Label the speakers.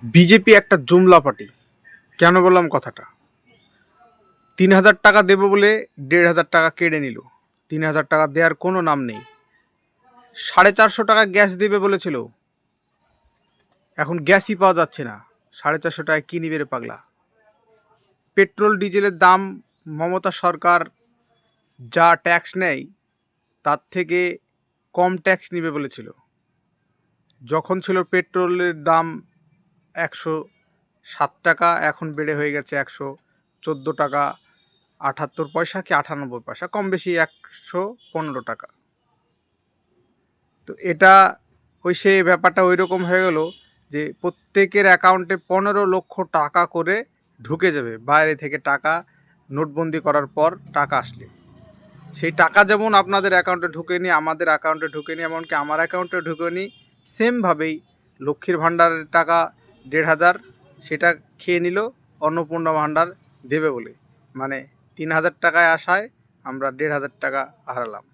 Speaker 1: BJP একটা জুমলা party. কেন বললাম কথাটা? ৩,০০০ টাকা দেবো বলে ১,৫০০ টাকা কেড়ে নিল। ৩,০০০ টাকা দেওয়ার কোনো নাম নেই। ৪৫০ টাকা গ্যাস দেবে বলেছিল, এখন গ্যাসই পাওয়া যাচ্ছে না। ৪৫০ টাকায় কী নিবে রে পাগলা? পেট্রোল ডিজেলের দাম মমতা সরকার যা ট্যাক্স নেয় তার থেকে কম ট্যাক্স নিবে বলেছিল। যখন ছিল পেট্রোলের দাম ১০৭ টাকা, এখন বেড়ে হয়ে গেছে ১১৪ টাকা ৭৮ পয়সা কি ৯৮ পয়সা, কম বেশি ১১৫ টাকা। তো এটা সে ব্যাপারটা ওই রকম হয়ে গেল যে প্রত্যেকের অ্যাকাউন্টে ১৫ লক্ষ টাকা করে ঢুকে যাবে বাইরে থেকে। টাকা নোটবন্দি করার পর টাকা আসলে সেই টাকা যেমন আপনাদের অ্যাকাউন্টে ঢুকে নি, আমাদের অ্যাকাউন্টে ঢুকে নি, এমনকি আমার অ্যাকাউন্টে ঢুকে নি, সেমভাবেই লক্ষ্মীর ভাণ্ডারের টাকা ১,৫০০ সেটা খেয়ে নিল অন্নপূর্ণা ভাণ্ডার দেবে বলে। মানে ৩,০০০ টাকায় আসায় আমরা ১,৫০০ টাকা হারালাম।